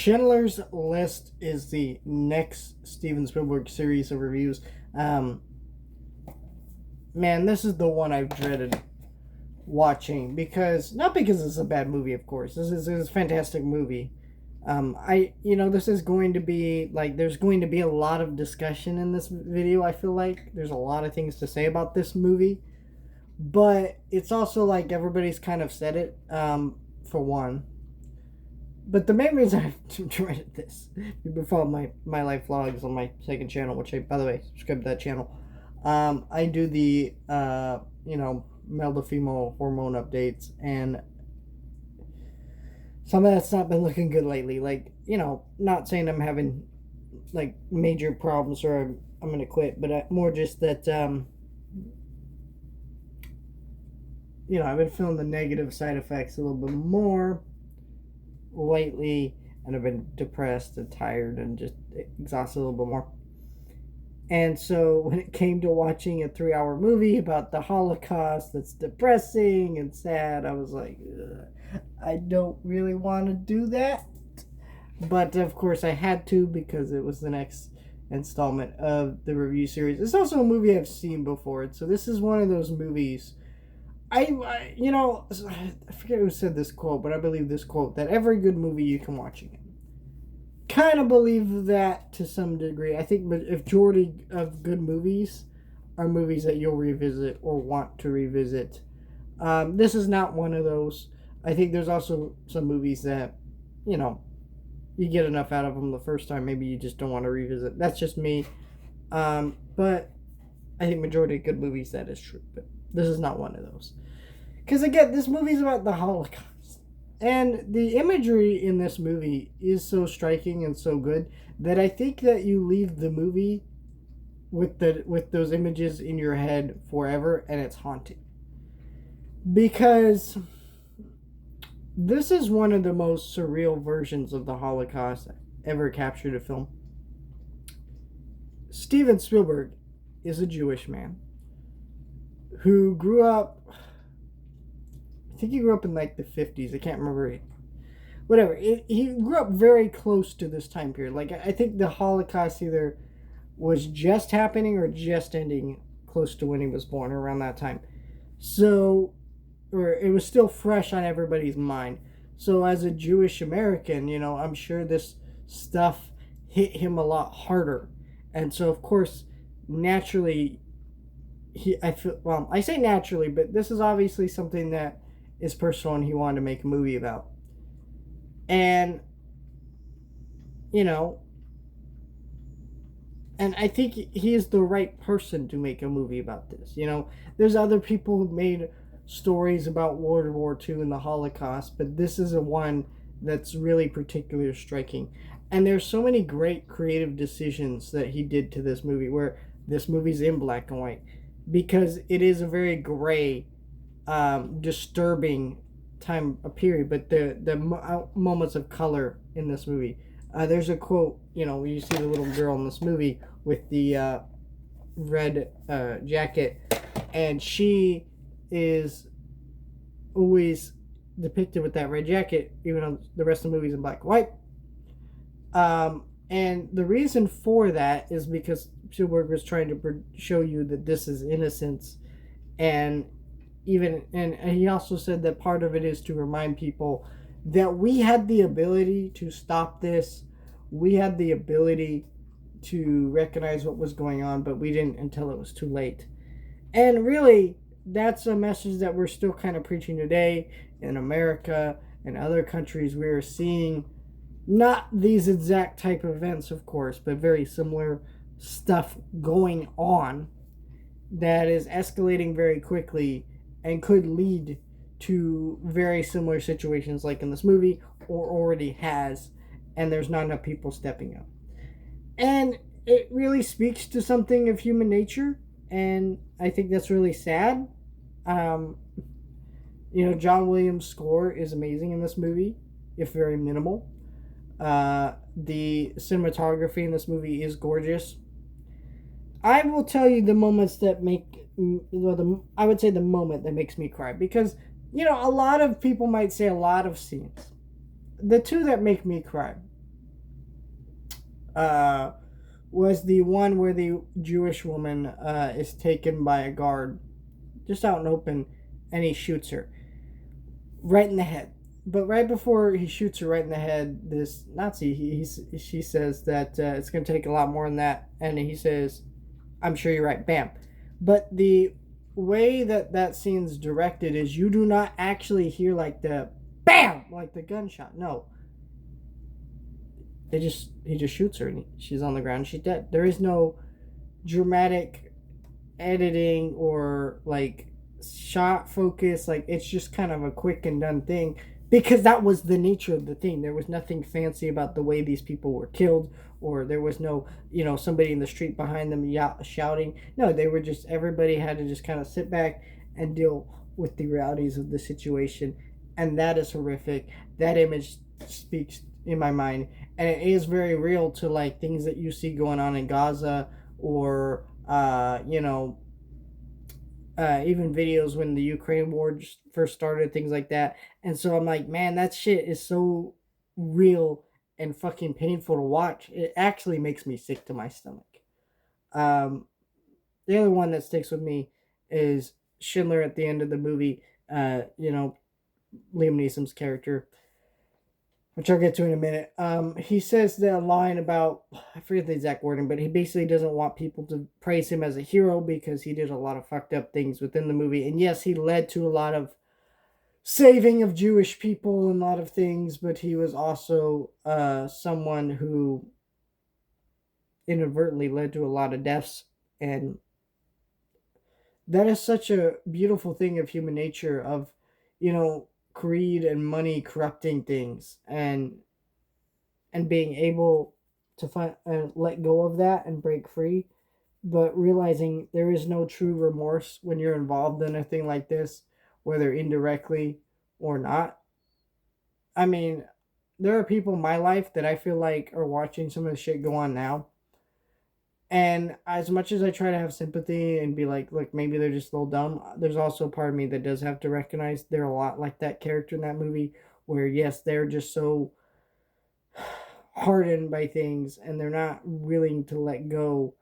Schindler's List is the next Steven Spielberg series of reviews. Um, Man, this is the one I've dreaded watching because not because it's a bad movie, of course. This is a fantastic movie. This is going to be like there's going to be a lot of discussion in this video. I feel like there's a lot of things to say about this movie, but it's also like everybody's kind of said it. For one, but the main reason I've dreaded this, you can follow my life vlogs on my second channel, which I, by the way, subscribe to that channel. I do the male to female hormone updates, and some of that's not been looking good lately. Like, not saying I'm having like major problems or I'm gonna quit, but more just that I've been feeling the negative side effects a little bit more lately, and I've been depressed and tired and just exhausted a little bit more. And so when it came to watching a 3-hour movie about the Holocaust that's depressing and sad, I was like, I don't really want to do that. But of course I had to because it was the next installment of the review series. It's also a movie I've seen before. So this is one of those movies. I forget who said this quote, but I believe this quote, that every good movie you can watch again. Kind of believe that to some degree. I think majority of good movies are movies that you'll revisit or want to revisit. This is not one of those. I think there's also some movies that, you get enough out of them the first time. Maybe you just don't want to revisit. That's just me. But I think majority of good movies, that is true. But this is not one of those. Because again, this movie's about the Holocaust. And the imagery in this movie is so striking and so good that I think that you leave the movie with those images in your head forever, and it's haunting. Because this is one of the most surreal versions of the Holocaust ever captured in film. Steven Spielberg is a Jewish man who grew up, I think he grew up in like the 50s. I can't remember. Whatever. He grew up very close to this time period. Like, I think the Holocaust either was just happening or just ending close to when he was born, around that time. So, or it was still fresh on everybody's mind. So as a Jewish American, I'm sure this stuff hit him a lot harder. And so, of course, naturally, I say naturally, but this is obviously something that is personal and he wanted to make a movie about. And, and I think he is the right person to make a movie about this. There's other people who made stories about World War II and the Holocaust, but this is a one that's really particularly striking. And there's so many great creative decisions that he did to this movie, where this movie's in black and white, because it is a very gray, disturbing time period, but the moments of color in this movie. There's a quote, where you see the little girl in this movie with the red jacket, and she is always depicted with that red jacket, even though the rest of the movie's in black and white. And the reason for that is because Spielberg was trying to show you that this is innocence, and he also said that part of it is to remind people that we had the ability to stop this. We had the ability to recognize what was going on, but we didn't until it was too late. And really, that's a message that we're still kind of preaching today in America and other countries. We are seeing not these exact type of events, of course, but very similar stuff going on that is escalating very quickly and could lead to very similar situations like in this movie, or already has, and there's not enough people stepping up. And it really speaks to something of human nature, and I think that's really sad. John Williams' score is amazing in this movie, if very minimal. The cinematography in this movie is gorgeous. I will tell you the moments that I would say the moment that makes me cry, because a lot of people might say a lot of scenes. The two that make me cry uh, was the one where the Jewish woman is taken by a guard just out in open, and he shoots her right in the head. But right before he shoots her right in the head, this Nazi, she says that it's going to take a lot more than that, and he says, "I'm sure you're right." Bam. But the way that that scene's directed is you do not actually hear like the bam, like the gunshot. No, he just shoots her, and she's on the ground. She's dead. There is no dramatic editing or like shot focus. Like it's just kind of a quick and done thing because that was the nature of the thing. There was nothing fancy about the way these people were killed, or there was no, somebody in the street behind them shouting. No, they were just, everybody had to just kind of sit back and deal with the realities of the situation. And that is horrific. That image speaks in my mind, and it is very real to like things that you see going on in Gaza, or even videos when the Ukraine war just first started, things like that. And so I'm like, man, that shit is so real and fucking painful to watch. It actually makes me sick to my stomach. Um, the other one that sticks with me is Schindler at the end of the movie. Liam Neeson's character, which I'll get to in a minute. He says the line about, I forget the exact wording, but he basically doesn't want people to praise him as a hero because he did a lot of fucked up things within the movie. And yes, he led to a lot of saving of Jewish people and a lot of things, but he was also someone who inadvertently led to a lot of deaths. And that is such a beautiful thing of human nature, of, greed and money corrupting things, and being able to find let go of that and break free, but realizing there is no true remorse when you're involved in a thing like this, whether indirectly or not. I mean, there are people in my life that I feel like are watching some of the shit go on now, and as much as I try to have sympathy and be like, look, maybe they're just a little dumb, there's also a part of me that does have to recognize they're a lot like that character in that movie, where yes, they're just so hardened by things and they're not willing to let go,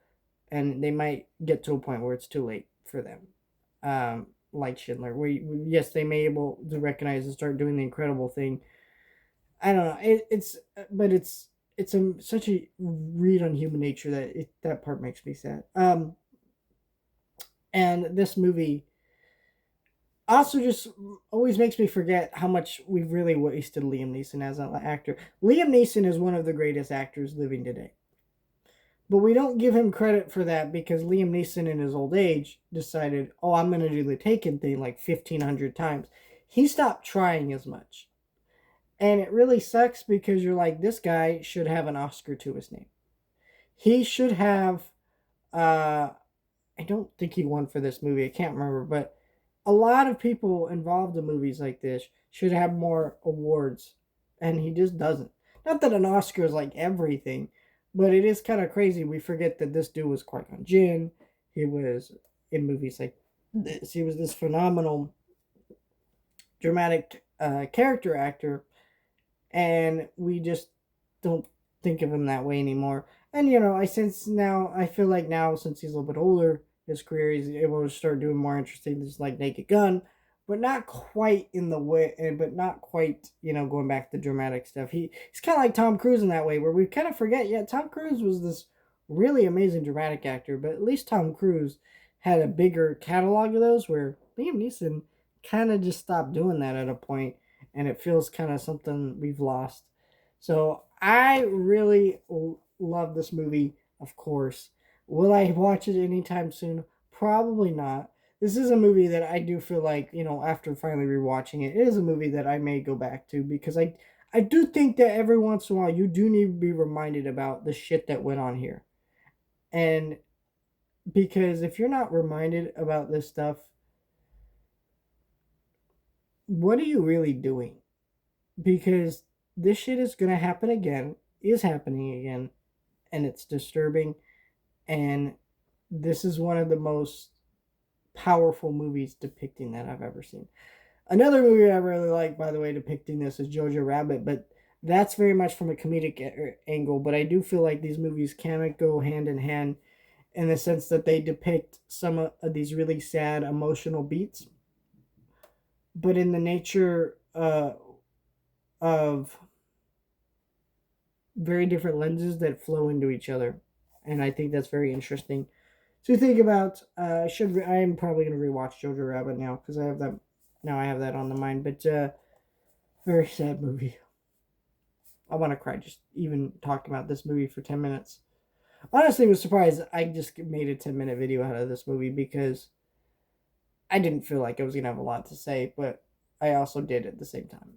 and they might get to a point where it's too late for them. Like Schindler, where yes, they may able to recognize and start doing the incredible thing. I don't know. But it's such a read on human nature that that part makes me sad. And this movie also just always makes me forget how much we've really wasted Liam Neeson as an actor. Liam Neeson is one of the greatest actors living today. But we don't give him credit for that because Liam Neeson in his old age decided, oh, I'm going to do the Taken thing like 1,500 times. He stopped trying as much. And it really sucks because you're like, this guy should have an Oscar to his name. He should have, I don't think he won for this movie. I can't remember. But a lot of people involved in movies like this should have more awards. And he just doesn't. Not that an Oscar is like everything, but it is kind of crazy. We forget that this dude was Qui-Gon Jinn. He was in movies like this. He was this phenomenal dramatic character actor, and we just don't think of him that way anymore. And I feel like now, since he's a little bit older, his career, he's able to start doing more interesting things like Naked Gun, but not quite in the way, but not quite, going back to dramatic stuff. He's kind of like Tom Cruise in that way, where we kind of forget, yeah, Tom Cruise was this really amazing dramatic actor, but at least Tom Cruise had a bigger catalog of those, where Liam Neeson kind of just stopped doing that at a point, and it feels kind of something we've lost. So I really love this movie, of course. Will I watch it anytime soon? Probably not. This is a movie that I do feel like, after finally rewatching it, it is a movie that I may go back to, because I do think that every once in a while you do need to be reminded about the shit that went on here. And because if you're not reminded about this stuff, what are you really doing? Because this shit is going to happen again, is happening again, and it's disturbing. And this is one of the most powerful movies depicting that I've ever seen. Another movie I really like, by the way, depicting this is Jojo Rabbit, but That's very much from a comedic angle, but I do feel like these movies can go hand in hand in the sense that they depict some of these really sad emotional beats, but in the nature of very different lenses that flow into each other, and I think that's very interesting. So think about I am probably going to rewatch Jojo Rabbit now because I have that on the mind, but very sad movie. I want to cry just even talking about this movie for 10 minutes. Honestly, was surprised I just made a 10-minute video out of this movie because I didn't feel like I was going to have a lot to say, but I also did at the same time.